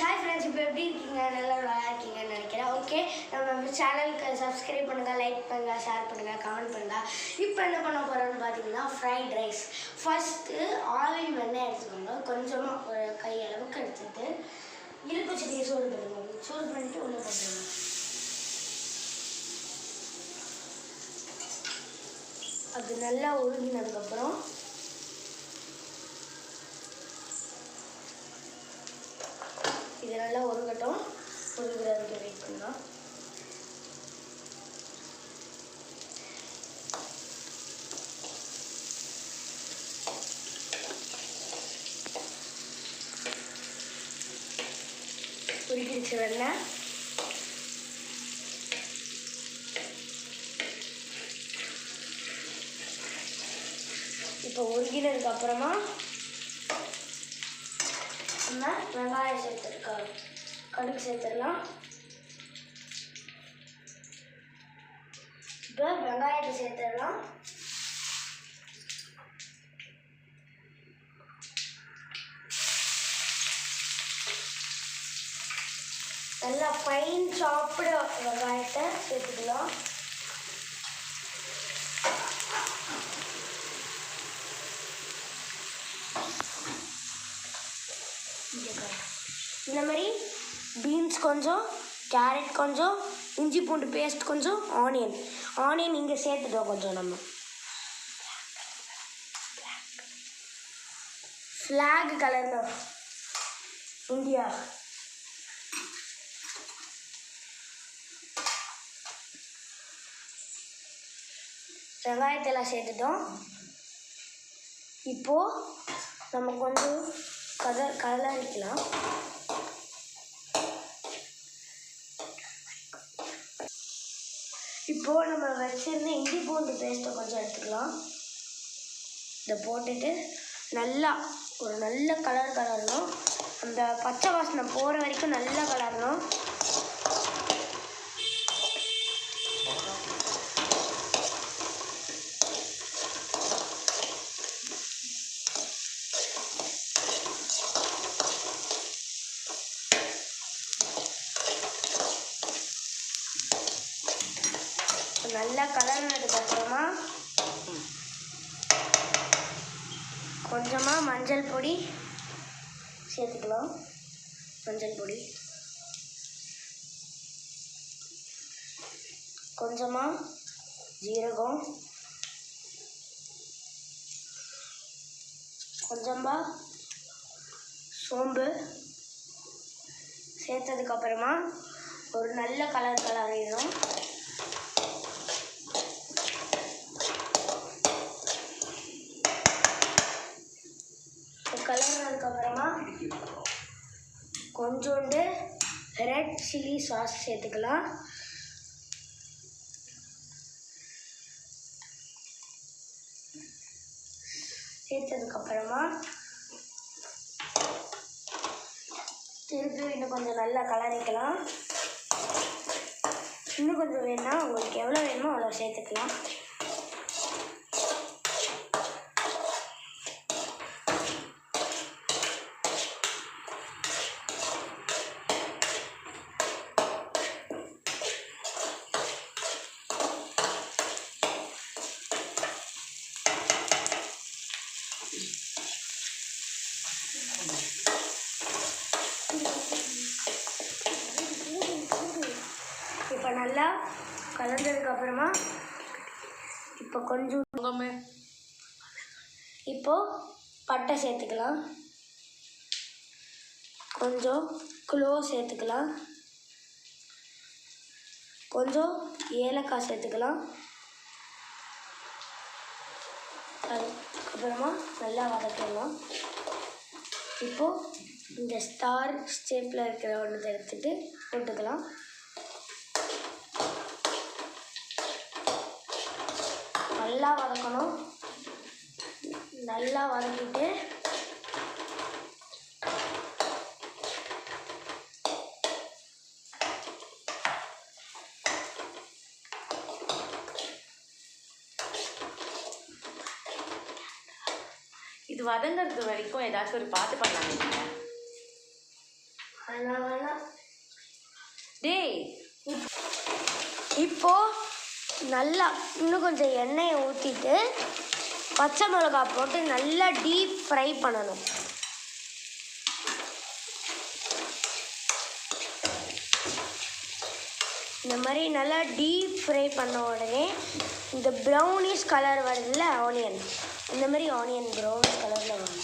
Hi friends, இப்போ எப்படி இருக்கீங்க? நல்லா இருக்கீங்கன்னு நினைக்கிறேன். ஓகே, நம்ம சேனலுக்கு சப்ஸ்கிரைப் பண்ணுங்கள், லைக் பண்ணுங்கள், ஷேர் பண்ணுங்கள், கமெண்ட் பண்ணுங்கள். இப்போ என்ன பண்ண போகிறோம்னு பார்த்தீங்கன்னா ஃப்ரைட் ரைஸ். ஃபஸ்ட்டு ஆயில் வெண்ணெய் எடுத்துக்கோங்க, கொஞ்சமாக ஒரு கை அளவுக்கு எடுத்துகிட்டு இழுப்பு செடியை சூடு பண்ணுங்க. சூடு பண்ணிவிட்டு உள்ளே போட்டுருங்க. அது நல்லா உருகினதுக்கப்புறம் இது நல்லா உருகட்டும். உருகிறதுக்கு வெயிட் பண்ணலாம். உருகிடுச்சு வெண்ணெய். இப்போ உருகினதுக்கு அப்புறமா நம்ம வெங்காயம் சேர்த்துருக்கோம், கடுகு சேர்த்துடலாம். இப்போ வெங்காயத்தை சேர்த்துடலாம். நல்லா ஃபைன் சாப்பிட வெங்காயத்தை சேர்த்துக்கலாம். இந்த மாதிரி பீன்ஸ் கொஞ்சம், கேரட் கொஞ்சம், இஞ்சி பூண்டு பேஸ்ட் கொஞ்சம், ஆனியன் இங்கே சேர்த்துட்டோம் கொஞ்சம். நம்ம ஃப்ளாக் கலர்னா இந்தியா. வெங்காயத்தெல்லாம் சேர்த்துட்டோம். இப்போது நம்ம கொஞ்சம் கலரிக்கலாம். இப்போது நம்ம வச்சுருந்த இஞ்சி பூண்டு பேஸ்ட்டை கொஞ்சம் எடுத்துக்கலாம். இதை போட்டுட்டு நல்லா ஒரு நல்ல கலரணும். அந்த பச்சை வாசனை போகிற வரைக்கும் நல்லா கலரணும். நல்லா கலர்னதுக்கப்புறமா கொஞ்சமாக மஞ்சள் பொடி சேர்த்துக்கலாம். மஞ்சள் பொடி கொஞ்சமாக ஜீரகம், கொஞ்சமாக சோம்பு சேர்த்ததுக்கப்புறமா ஒரு நல்ல கலரிடணும். கலர்னதுக்கப்புறமா கொஞ்சோண்டு ரெட் சில்லி சாஸ் சேர்த்துக்கலாம். சேர்த்ததுக்கப்புறமா திருப்பி இன்னும் கொஞ்சம் நல்லா கலரிக்கலாம். இன்னும் கொஞ்சம் வேணும்னா உங்களுக்கு எவ்வளோ வேணுமோ அவ்வளோ சேர்த்துக்கலாம். இப்போ நல்லா கலந்ததுக்கப்புறமா இப்போ கொஞ்சம் இப்போது பட்டை சேர்த்துக்கலாம். கொஞ்சம் க்ளோவ் சேர்த்துக்கலாம். கொஞ்சம் ஏலக்காய் சேர்த்துக்கலாம். அதுக்கப்புறமா நல்லா வதக்கிடலாம். இப்போது இந்த ஸ்டார் ஷேப்பில் இருக்கிற ஒன்று எடுத்துகிட்டு போட்டுக்கலாம். நல்லா வதக்கணும். நல்லா வதக்கிட்டு இது வதங்கிறது வரைக்கும் ஏதாச்சும் ஒரு பாட்டு பாடலாம். வேணாம். டேய் இப்போ நல்லா இன்னும் கொஞ்சம் எண்ணெயை ஊற்றிட்டு பச்சை மிளகா போட்டு நல்லா டீப் ஃப்ரை பண்ணணும். இந்த மாதிரி நல்லா டீப் ஃப்ரை பண்ண உடனே இந்த ப்ரௌனிஷ் கலர் வருதுல்ல ஆனியன், இந்த மாதிரி ஆனியன் ப்ரௌனிஷ் கலரில் வரும்.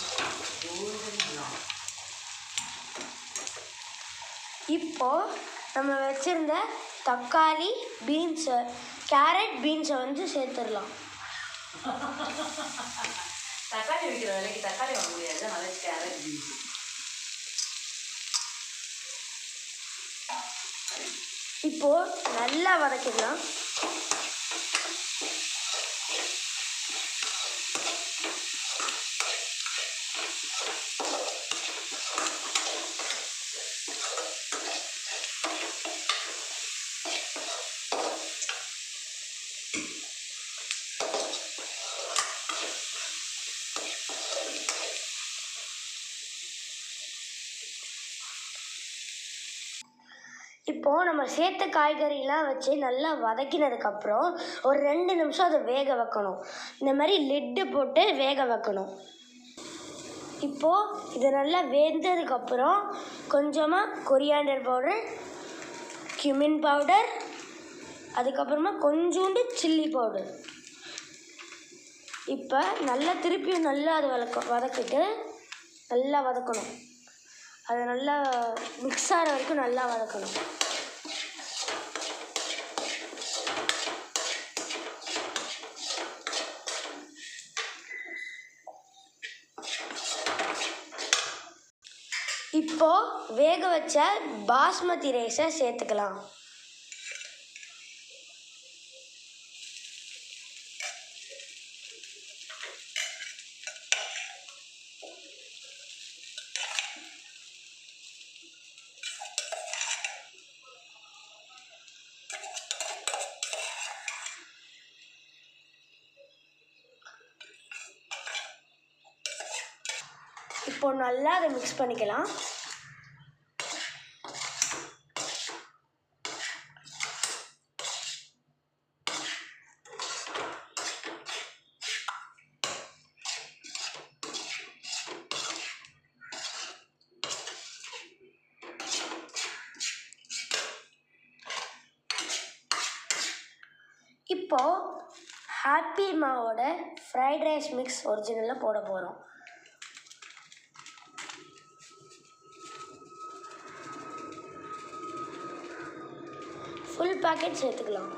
இப்போது நம்ம வச்சுருந்த தக்காளி, பீன்ஸு, கேரட், பீன்ஸை வந்து சேர்த்துடலாம். தக்காளி வைக்கிற வேலைக்கு தக்காளி வாங்க முடியாது, அதனால கேரட் பீன்ஸ். இப்போது நல்லா வதக்கிடலாம். இப்போது நம்ம சேர்த்த காய்கறிலாம் வச்சு நல்லா வதக்கினதுக்கப்புறம் ஒரு 2 நிமிஷம் அதை வேக வைக்கணும். இந்த மாதிரி லிட்டு போட்டு வேக வைக்கணும். இப்போது இது நல்லா வெந்ததுக்கப்புறம் கொஞ்சமாக கொரியாண்டர் பவுடர், கியூமின் பவுடர், அதுக்கப்புறமா கொஞ்சோண்டு சில்லி பவுடர். இப்போ நல்லா திருப்பியும் நல்லா அதை வதக்கிட்டு நல்லா வதக்கணும். அது நல்லா மிக்ஸ் ஆகிற வரைக்கும் நல்லா வதக்கணும். இப்போது வேக வச்ச பாஸ்மதி ரைஸை சேர்த்துக்கலாம். இப்போ நல்லா அதை மிக்ஸ் பண்ணிக்கலாம். இப்போது ஹாப்பி மாவோட ஃப்ரைட் ரைஸ் மிக்ஸ் ஒரிஜினலில் போட போகிறோம். ஃபுல் பேக்கெட் சேர்த்துக்கலாம்.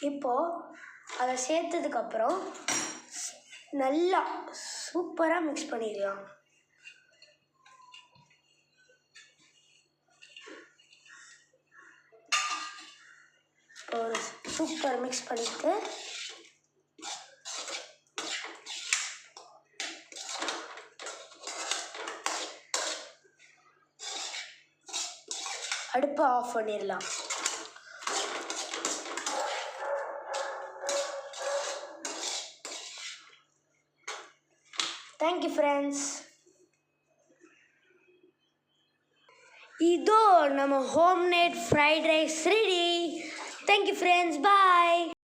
இப்போது அதை சேர்த்ததுக்கப்புறம் நல்லா சூப்பராக மிக்ஸ் பண்ணிடலாம். ஒரு சூப்பர் மிக்ஸ் பண்ணிட்டு அடுப்பை ஆஃப் பண்ணிடலாம். Thank you friends. இதோ நம்ம homemade fried rice ready. Thank you friends, பாய்.